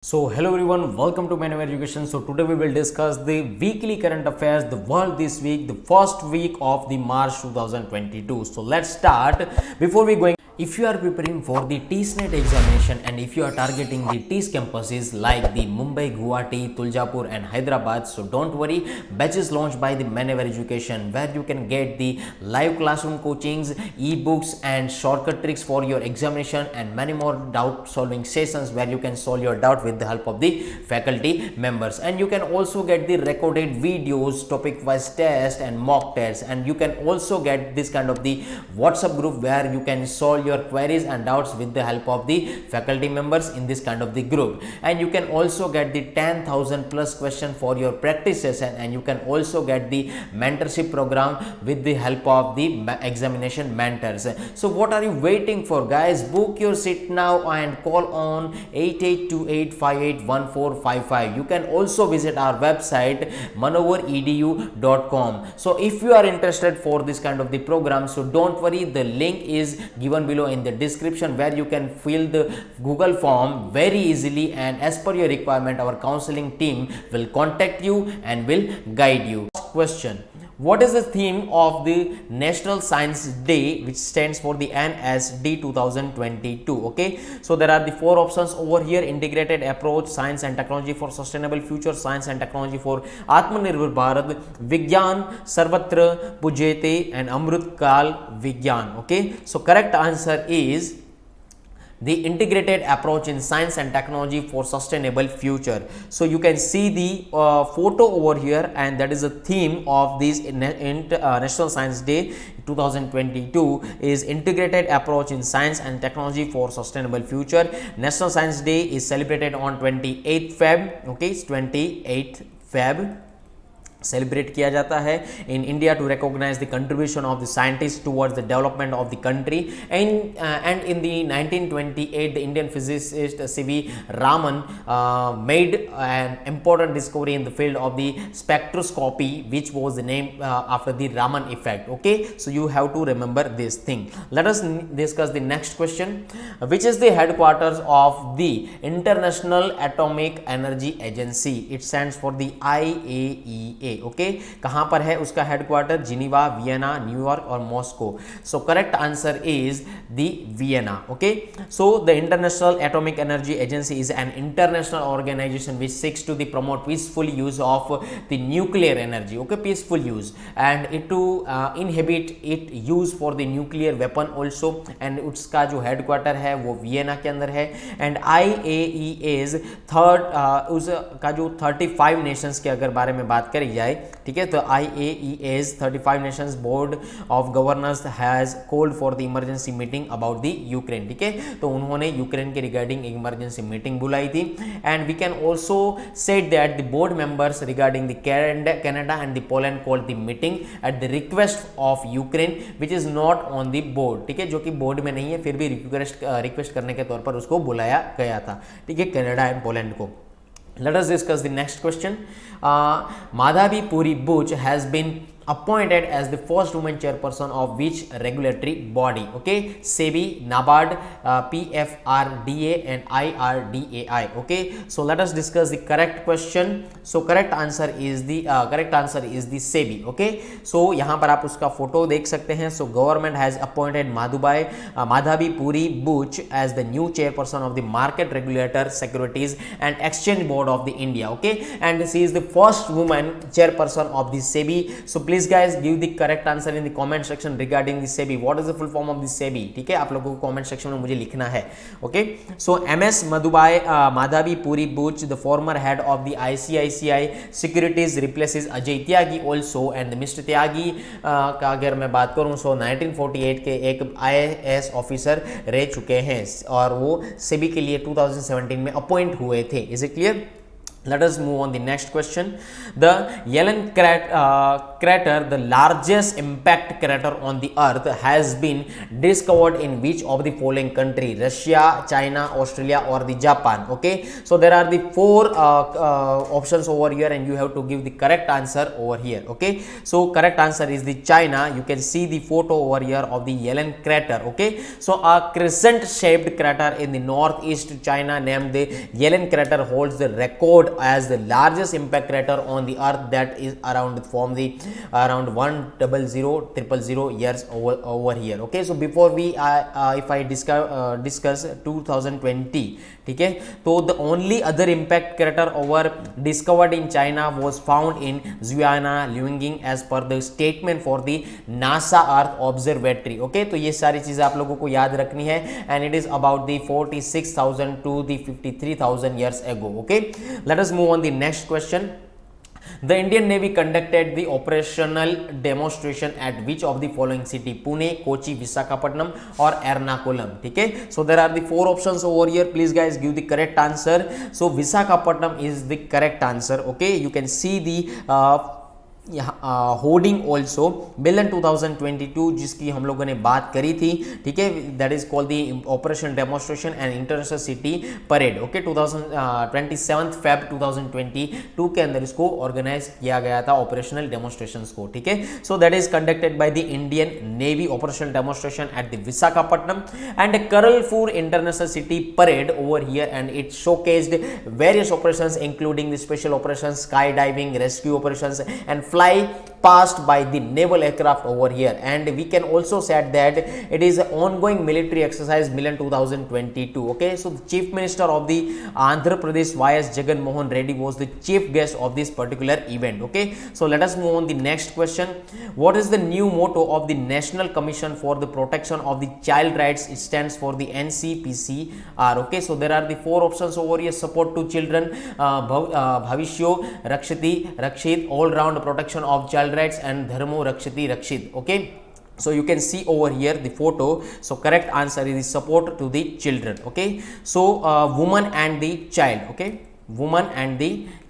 So hello everyone, welcome to Manual Education. So today we will discuss the weekly current affairs, the world this week, the first week of the March 2022. So let's start. Before we going, if you are preparing for the TSNET examination and if you are targeting the TS campuses like the Mumbai, Guwahati, Tuljapur and Hyderabad, so don't worry, batches launched by the Manual Education where you can get the live classroom coachings, ebooks and shortcut tricks for your examination and many more doubt solving sessions where you can solve your doubt with the help of the faculty members. And you can also get the recorded videos, topic wise test and mock tests, and you can also get this kind of the WhatsApp group where you can solve your queries and doubts with the help of the faculty members in this kind of the group. And you can also get the 10,000 plus question for your practice session, and you can also get the mentorship program with the help of the examination mentors. So what are you waiting for, guys? Book your seat now and call on 8828581455. You can also visit our website manovaredu.com. so if you are interested for this kind of the program, so don't worry, the link is given below in the description where you can fill the Google form very easily, and as per your requirement our counseling team will contact you and will guide you. Question: what is the theme of the National Science Day, which stands for the NSD 2022? Okay, so there are the four options over here: integrated approach, science and technology for sustainable future, science and technology for Atmanirbhar Bharat, Vigyan Sarvatra Pujete and Amrut Kal Vigyan. Okay, so correct answer is the integrated approach in science and technology for sustainable future. So you can see the photo over here, and that is the theme of this National Science Day 2022 is integrated approach in science and technology for sustainable future. National Science Day is celebrated on 28th Feb. Okay, it's 28th Feb celebrate किया जाता है in India to recognise the contribution of the scientist towards the development of the country. And in the 1928 the Indian physicist CV Raman made an important discovery in the field of the spectroscopy, which was the name after the Raman effect. Okay, so you have to remember this thing. Let us discuss the next question. Which is the headquarters of the International Atomic Energy Agency? It stands for the IAEA. Okay, कहां पर है उसका headquarter? Geneva, Vienna, New York और Moscow. So correct answer is the Vienna. Okay, so the international atomic energy agency is an international organisation which seeks to the promote peaceful use of the nuclear energy. Okay, peaceful use and it to inhibit it use for the nuclear weapon also. And उसका जो headquarter है वो Vienna के अंदर है. And IAEA's third उसका जो 35 Nations के अगर बारे में बात करें जाए, ठीक है, तो IAEA's 35 Nations board of governors has called for the emergency meeting about the Ukraine. ठीक है, तो उन्होंने यूक्रेन के रिगार्डिंग इमरजेंसी मीटिंग बुलाई थी. And we can also said that the board members regarding the Canada and the Poland called the meeting at the request of Ukraine which is not on the board. ठीक है, जो कि board में नहीं है, फिर भी रिक्वेस्ट करने के तौर पर उसको बुलाया गया था. ठीक है, कनाडा एंड पोलैंड को. Let us discuss the next question. Madhavi Puri Buch has been appointed as the first woman chairperson of which regulatory body? Okay, SEBI, NABARD, PFRDA and IRDAI. Okay, so let us discuss the correct question. So correct answer is the SEBI. Okay, so यहाँ पर आप उसका photo देख सकते हैं. So government has appointed Madhavi Puri Buch as the new chairperson of the Market Regulator, Securities and Exchange Board of the India. Okay, and she is the first woman chairperson of the SEBI. So please guys give the correct answer in the comment section regarding the SEBI. What is the full form of the SEBI? ठीक है, आप लोगों को comment section में मुझे लिखना है. Okay, so MS Madhavi Puri Buch, the former head of the ICICI Securities, replaces Ajay Tyagi also. And Mr. Tyagi का अगर मैं बात करूँ, so 1948 के एक IAS ऑफिसर रह चुके हैं और वो SEBI के लिए 2017 में अपॉइंट हुए थे. Is it clear? Let us move on the next question. The Yellen crater, the largest impact crater on the earth, has been discovered in which of the following country? Russia, China, Australia, or the Japan? Okay, so there are the four options over here, and you have to give the correct answer over here. Okay, so correct answer is the China. You can see the photo over here of the Yellen crater. Okay, so a crescent shaped crater in the northeast China named the Yellen crater holds the record as the largest impact crater on the earth, that is around 100,000 years over here. Okay, so before we if I discuss 2020, okay, so the only other impact crater over discovered in China was found in Zhuana, Liuying, as per the statement for the NASA Earth Observatory. Okay, तो ये सारी चीजें आप लोगों को याद रखनी है, and it is about the 46,000 to the 53,000 years ago. Okay, let us move on the next question. The Indian Navy conducted the operational demonstration at which of the following city? Pune, Kochi, Visakhapatnam, or Ernakulam. Okay, so there are the four options over here. Please guys give the correct answer. So Visakhapatnam is the correct answer. Okay, you can see the hoarding also Milan 2022 जिसकी हम लोगों ने बात करी थी, ठीक है, that is called the operation demonstration and international city parade. Okay, 27 Feb 2022 के अंदर इसको ऑर्गेनाइज किया गया था ऑपरेशनल डेमोन्स्ट्रेशंस को. ठीक है, so that is conducted by the Indian navy operational demonstration at the Visakhapatnam and Karalpur international city parade over here, and it showcased various operations including the special operations, sky diving, rescue operations and fly past by the naval aircraft over here. And we can also say that it is an ongoing military exercise Milan 2022. Okay, so the chief minister of the Andhra Pradesh YS Jagan Mohan Reddy was the chief guest of this particular event. Okay, so let us move on the next question. What is the new motto of the National Commission for the Protection of the Child Rights? It stands for the NCPCR. Okay, so there are the four options over here: support to children, bhavishyo rakshati rakshit, all round protection of child rights, and dharmo rakshati rakshit. Okay, so you can see over here the photo. So correct answer is support to the children. Okay, so woman and the child. Okay, woman and the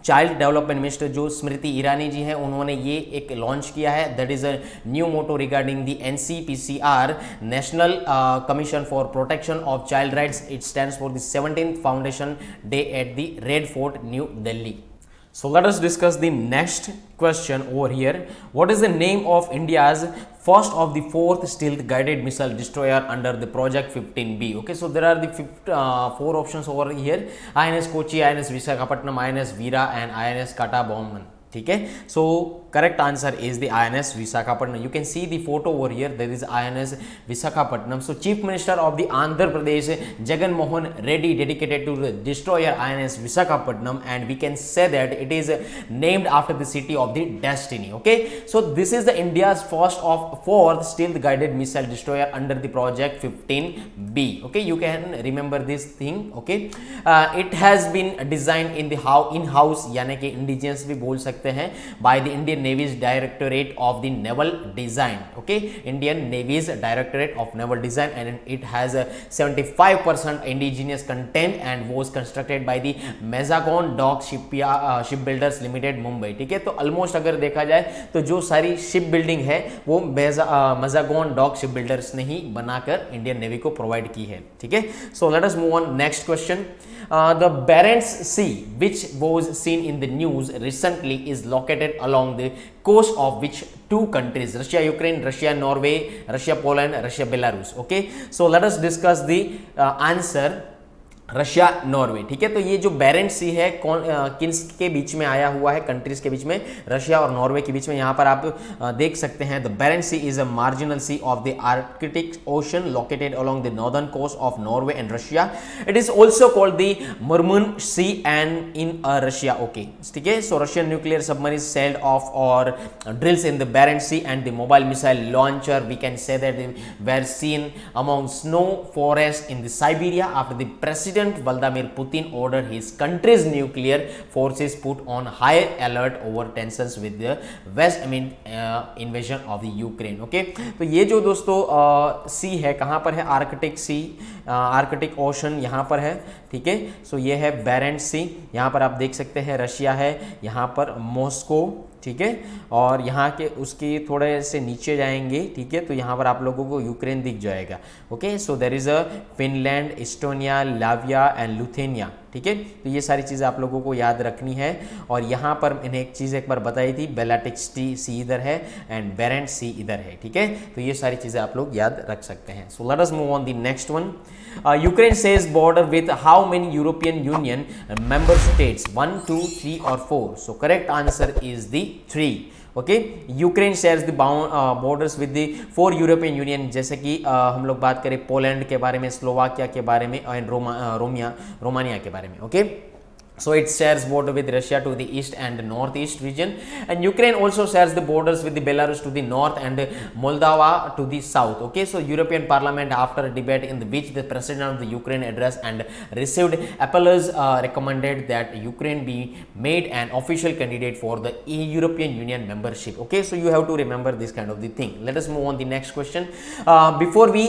child development minister जो स्मृति ईरानी जी हैं, उन्होंने ये एक launch किया है. That is a new motto regarding the NCPCR, national commission for protection of child rights. It stands for the 17th foundation day at the Red Fort, New Delhi. So let us discuss the next question over here. What is the name of India's first of the fourth stealth guided missile destroyer under the Project 15B? Okay, so there are the four options over here: INS Kochi, INS Visakhapatnam, INS Veera, and INS Kattabomman. ठीक है, so correct answer is the INS Visakhapatnam. You can see the photo over here, there is INS Visakhapatnam. So chief minister of the Andhra Pradesh Jagan Mohan Reddy dedicated to the destroyer INS Visakhapatnam, and we can say that it is named after the city of the destiny. Okay, so this is the India's first of fourth stealth guided missile destroyer under the Project 15B. Okay, you can remember this thing. Okay, it has been designed in the in-house, यानी कि indigenous भी बोल सकते हैं, by the Indian Navy's Directorate of the Naval Design. Okay, Indian Navy's Directorate of Naval Design, and it has a 75% indigenous content and was constructed by the Mazagon Dock Shipbuilders Limited, Mumbai. ठीक है, तो almost अगर देखा जाए तो जो सारी ship building है वो Mazagon Dock Shipbuilders ने ही बनाकर इंडियन नेवी को प्रोवाइड की है. ठीक है, सो let us move on next question. The Barents Sea, which was seen in the news recently, is located along the coast of which two countries? Russia, Ukraine, Russia, Norway, Russia, Poland, Russia, Belarus. Okay, so let us discuss the answer. Russia, Norway. ठीक है, तो ये जो बैरेंट सी है Keynes के बीच में आया हुआ है, कंट्रीज के बीच में, रशिया और नॉर्वे के बीच में. यहाँ पर आप देख सकते हैं the Barents sea is a marginal sea of the Arctic ocean located along the northern coast of Norway and Russia. It is also called the Murman sea and in Russia. Okay, ठीक है, so Russian nuclear submarine sailed off और drills in the Barents sea and the mobile missile launcher we can say that were seen among snow forest in the Siberia after the president Vladimir Putin ordered his country's nuclear forces put on high alert over tensions with the West amid invasion of the Ukraine. Okay, तो ये जो दोस्तों सी है, कहाँ पर है? Arctic सी, Arctic ocean यहाँ पर है. ठीक है। सो ये है बैरेंट्स सी, यहाँ पर आप देख सकते हैं रशिया है, यहाँ पर मॉस्को, ठीक है, और यहाँ के उसके थोड़े से नीचे जाएंगे, ठीक है, तो यहाँ पर आप लोगों को यूक्रेन दिख जाएगा। Okay, so there is a Finland, Estonia, Latvia and Lithuania, ठीक है। तो ये सारी चीज़ें आप लोगों को याद रखनी है। और यहाँ पर मैंने एक चीज़ एक बार बताई थी, बेलाटिक सी इधर है एंड बेरेंट्स सी इधर है, ठीक है। तो ये सारी चीज़ें आप लोग याद रख सकते हैं। So let us move on the next one. Ukraine shares border with how many European union member states, 1, 2, 3 और 4। सो correct answer is the 3। Okay, Ukraine shares the borders with the 4 European union, जैसे कि हम लोग बात करें Poland के बारे में, स्लोवाकिया के बारे में एंड रोमानिया के बारे में। Okay, so it shares border with Russia to the east and northeast region, and Ukraine also shares the borders with the Belarus to the north and Moldova to the south. Okay, so European Parliament, after a debate in which the president of the Ukraine addressed and received appeals, recommended that Ukraine be made an official candidate for the European Union membership. Okay, so you have to remember this kind of the thing. Let us move on the next question. Before we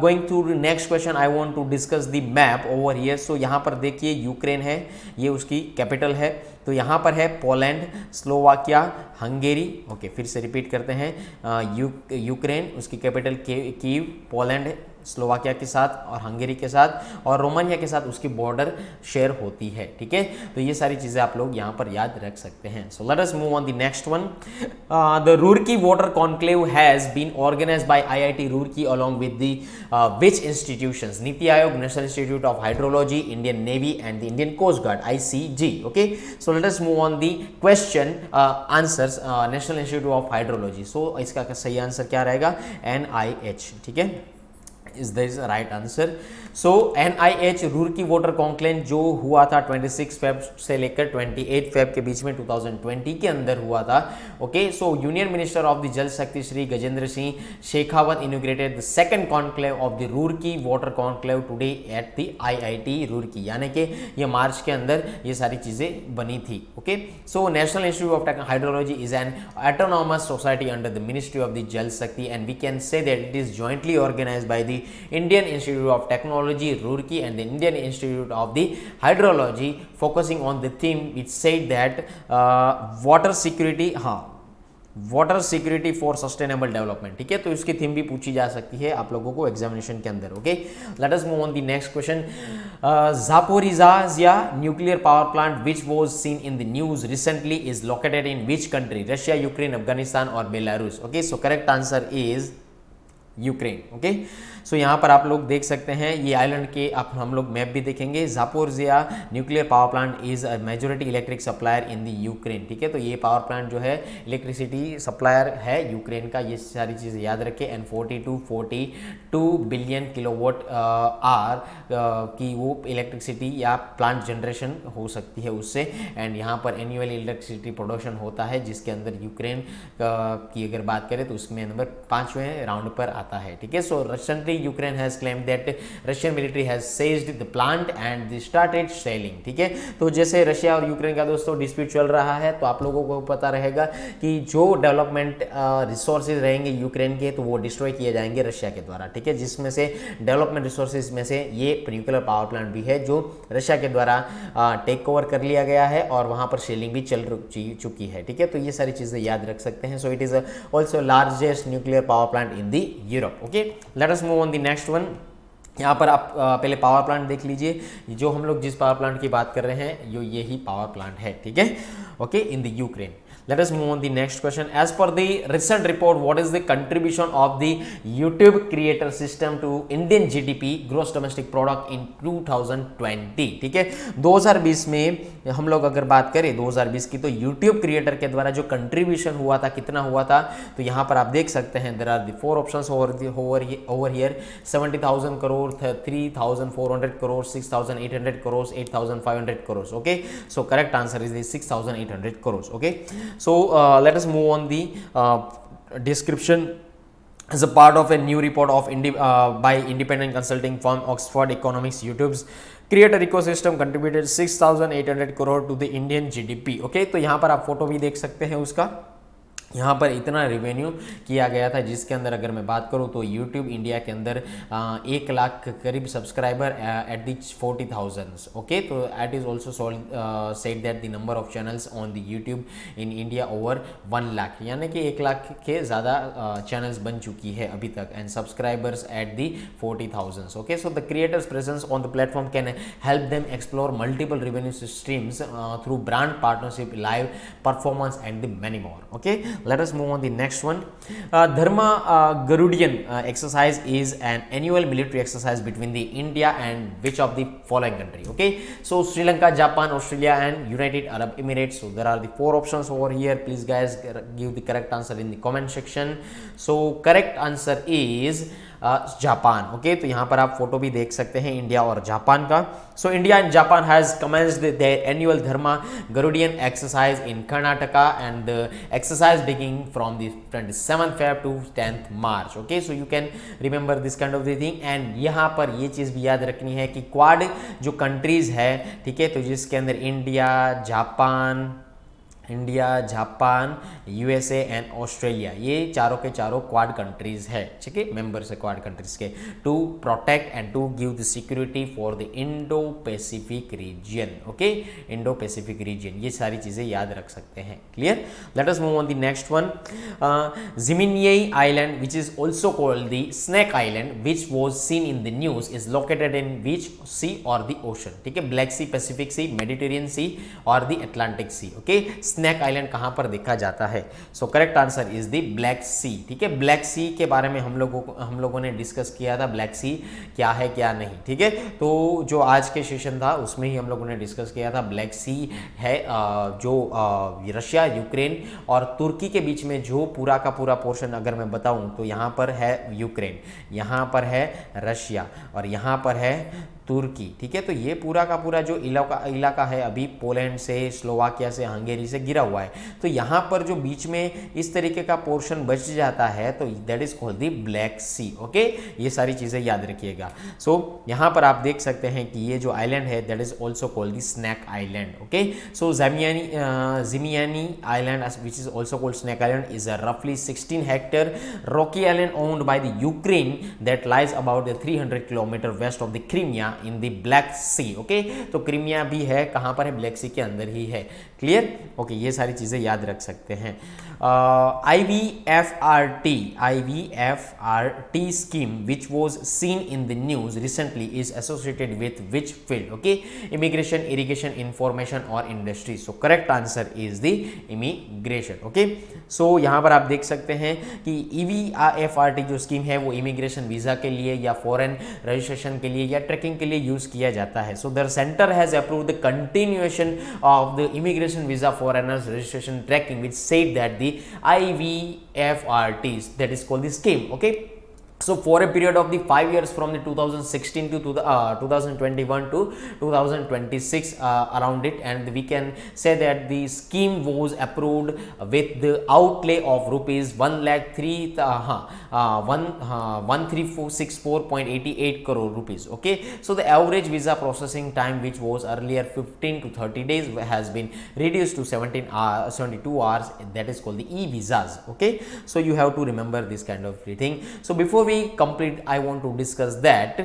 going to the next question, I want to discuss the map over here. So यहाँ पर देखिए Ukraine है, ये उसकी capital है, तो यहाँ पर है पोलैंड, स्लोवाकिया, हंगेरी। ओके, फिर से रिपीट करते हैं, यूक्रेन उसकी कैपिटल कीव, पोलैंड स्लोवाकिया के साथ और हंगेरी के साथ और रोमानिया के साथ उसकी बॉर्डर शेयर होती है, ठीक है। तो ये सारी चीज़ें आप लोग यहाँ पर याद रख सकते हैं। So let us move on the next one. The Roorkee water conclave has been organised by IIT Roorkee along with the which institutions? NITI Aayog, national institute of hydrology, Indian navy and the Indian coast guard, ICG। Okay, so let us move on the question answers. National institute of hydrology, so इसका सही answer क्या रहेगा? NIH, ठीक है, is this right answer. So NIH Roorkee water conclave जो हुआ था 26 Feb से लेकर 28 फेब के बीच में 2020 के अंदर हुआ था। Okay, so union minister of the Jal Shakti Shri Gajendra Singh Shekhawat inaugurated the second conclave of the Roorkee water conclave today at the IIT Roorkee, यानी कि ये मार्च के अंदर ये सारी चीज़ें बनी थी। Okay, so national institute of hydrology is an autonomous society under the ministry of the Jal Shakti and we can say that it is jointly organised by the Indian Institute of Technology Roorkee and the Indian Institute of the Hydrology, focusing on the theme which said that water security, water security for sustainable development, ठीक है। तो इसकी theme भी पूछी जा सकती है आप लोगों को एग्जामिनेशन के अंदर। Okay, late us move on the next question. Zaporizhzhia nuclear power plant which was seen in the news recently is located in which country? Russia, Ukraine, Afghanistan और Belarus? Okay, so correct answer is Ukraine. Okay, so यहाँ पर आप लोग देख सकते हैं ये island के, आप हम लोग मैप भी देखेंगे। Zaporizhzhia nuclear power plant is a majority electric supplier in the Ukraine, ठीक है। तो ये पावर प्लांट जो है इलेक्ट्रिसिटी सप्लायर है यूक्रेन का, ये सारी चीज़ें याद रखें। एंड 42 बिलियन किलोवाट आवर की वो इलेक्ट्रिसिटी या प्लांट जनरेशन हो सकती है उससे। एंड यहाँ पर एनुअली इलेक्ट्रिसिटी प्रोडक्शन होता है जिसके अंदर यूक्रेन की अगर बात करें तो उसमें नंबर 5वें राउंड पर आता है, ठीक है। So recently Ukraine has claimed that Russian military has seized the plant and they started selling, ठीक है। तो जैसे रशिया और यूक्रेन का दोस्तों डिस्प्यूट चल रहा है, तो आप लोगों को पता रहेगा कि जो डेवलपमेंट रिसोर्सेज रहेंगे यूक्रेन के तो वो डिस्ट्रॉय किए जाएंगे रशिया के द्वारा, ठीक है। जिसमें से डेवलपमेंट रिसोर्सेज में से ये न्यूक्लियर पावर प्लांट भी है जो रशिया के द्वारा टेक ओवर कर लिया गया है और वहाँ पर सेलिंग भी चल चुकी है, ठीक है। तो ये सारी चीज़ें याद रख सकते हैं। So it is also largest nuclear power plant in the Europe. Okay, late us move on the next one. यहाँ पर आप पहले पावर प्लांट देख लीजिए, जो हम लोग जिस पावर प्लांट की बात कर रहे हैं यो यही पावर प्लांट है, ठीक है। Okay, in the Ukraine. Let us move on the next question. As per the recent report, what is the contribution of the YouTube creator system to Indian GDP, gross domestic product in 2020? ठीक है, 2020 में हम लोग अगर बात करें 2020 की, तो YouTube क्रिएटर के द्वारा जो कंट्रीब्यूशन हुआ था कितना हुआ था, तो यहाँ पर आप देख सकते हैं there are the 4 options over here. 70,000 crore, 3,400 crore, 6,800 crore, 8,500 crore. Okay, so correct answer is 6,800 crore. Okay, so let us move on the description. As a part of a new report of by independent consulting firm Oxford Economics, YouTube's creator ecosystem contributed 6,800 crore to the Indian GDP. Okay, तो यहाँ पर आप photo भी देख सकते हैं उसका। यहाँ पर इतना रेवेन्यू किया गया था, जिसके अंदर अगर मैं बात करूँ तो यूट्यूब इंडिया के अंदर 1 लाख करीब सब्सक्राइबर एट दी 40,000। ओके, तो it is also said that the number of channels on the YouTube in India over 1 lakh, यानी कि 1 लाख के ज़्यादा चैनल्स बन चुकी है अभी तक, and subscribers eight the 40,000। Okay, so the creators presence on the platform can help them explore multiple revenue streams through brand partnership, live performance and the many more. Okay, let us move on the next one. Dharma Garudian exercise is an annual military exercise between the India and which of the following country? Okay, so Sri Lanka, Japan, Australia and United Arab Emirates. So there are the 4 options over here. Please guys give the correct answer in the comment section. So correct answer is Japan. Okay, तो यहाँ पर आप photo भी देख सकते हैं India और Japan का। So India and Japan has commenced their annual Dharma guardian exercise in Karnataka and the exercise beginning from the 27 Feb to 10 March। Okay, so you can remember this kind of the thing. And यहाँ पर ये चीज़ भी याद रखनी है कि quad जो countries है, ठीक है, तो जिसके अंदर जापान, यूएसए एंड ऑस्ट्रेलिया, ये चारों के चारों क्वाड कंट्रीज है, ठीक है, मेंबर्स है क्वाड कंट्रीज के, to protect and to give the security for the Indo Pacific region. Okay, Indo Pacific region, ये सारी चीजें याद रख सकते हैं। Clear? Let us move on the next one. Zmiinyi island which is also called the Snake island which was seen in the news is located in which sea और the ocean? ठीक है, Black sea, Pacific sea, Mediterranean sea और the Atlantic sea. Okay, Snake island कहां पर देखा जाता है? So correct answer is the Black sea. ठीक है, ब्लैक सी के बारे में हम लोगों ने डिस्कस किया था, ब्लैक सी क्या है क्या नहीं। ठीक है, तो जो आज के सेशन था उसमें ही हम लोगों ने डिस्कस किया था, ब्लैक सी है जो रशिया, यूक्रेन और तुर्की के बीच में जो पूरा का पूरा पोर्शन अगर मैं बताऊं तो यहाँ पर है यूक्रेन, यहाँ पर है रशिया और यहाँ पर है तुर्की। ठीक है, तो ये पूरा का पूरा जो इलाका है अभी पोलैंड से, स्लोवाकिया से, हंगेरी से घिरा हुआ है। तो यहाँ पर जो बीच में इस तरीके का पोर्शन बच जाता है तो that is called the Black C. Okay, ये सारी चीजें याद रखिएगा। सो यहाँ पर आप देख सकते हैं कि ये जो आइलैंड है that is also called the Snake island. Okay, so Zmiinyi island which is also called Snake island is a रफली 16 hectare rocky island owned by the Ukraine that lies about 300 kilometre west of the Crimea in the Black C. Okay, तो Crimea भी है कहां पर है? Black सी के अंदर ही है। क्लियर? ओके, ये सारी चीजें याद रख सकते हैं। IVFRT scheme which was seen in the news recently is associated with which field? Okay, immigration, irrigation, information or industry. So correct answer is the immigration. Okay, so यहाँ पर आप देख सकते हैं कि EVFRT जो स्कीम है वो इमिग्रेशन वीजा के लिए या फॉरेन रजिस्ट्रेशन के लिए या ट्रैकिंग के लिए यूज किया जाता है। So the centre has approved the continuation of the immigration visa foreigners registration tracking which said that the IVFRTs, that is called the scheme. Okay, so for a period of the 5 years from the 2016 to 2021 to 2026 around it, and we can say that the scheme was approved with the outlay of rupees 1,13,464.88 crore rupees. Okay, so the average visa processing time, which was earlier 15 to 30 days, has been reduced to 72 hours. That is called the e-visas. Okay, so you have to remember this kind of thing. So before we complete, I want to discuss that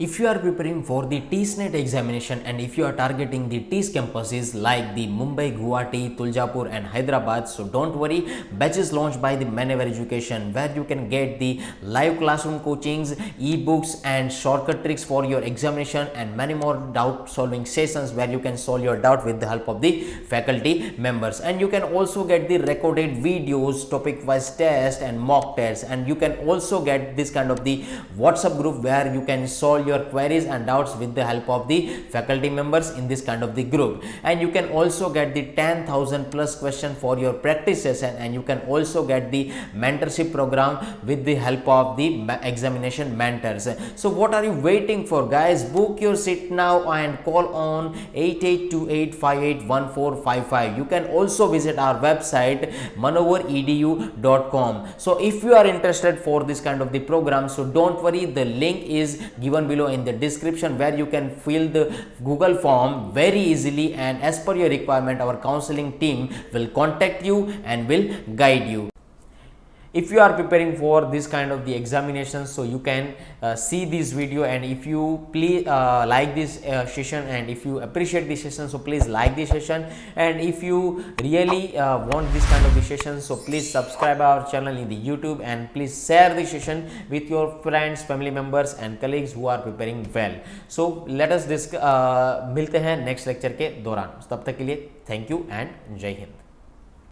if you are preparing for the TSNET examination and if you are targeting the TS campuses like the Mumbai, Guwahati, Tuljapur and Hyderabad, so don't worry, batches launched by the Manever Education where you can get the live classroom coachings, ebooks and shortcut tricks for your examination and many more doubt solving sessions where you can solve your doubt with the help of the faculty members. And you can also get the recorded videos, topic wise test and mock tests, and you can also get this kind of the WhatsApp group where you can solve your queries and doubts with the help of the faculty members in this kind of the group. And you can also get the 10,000 plus question for your practice session, and you can also get the mentorship program with the help of the examination mentors. So what are you waiting for, guys? Book your seat now and call on 8828581455. You can also visit our website manovaredu.com. so if you are interested for this kind of the program, so don't worry, the link is given below below in the description where you can fill the Google form very easily, and as per your requirement our counseling team will contact you and will guide you. If you are preparing for this kind of the examinations, so you can see this video, and if you please like this session, and if you appreciate this session, so please like this session, and if you really want this kind of the session, so please subscribe our channel in the YouTube, and please share this session with your friends, family members and colleagues who are preparing well. So let us मिलते हैं next lecture के दौरान, तब तक के लिए thank you and जय हिंद।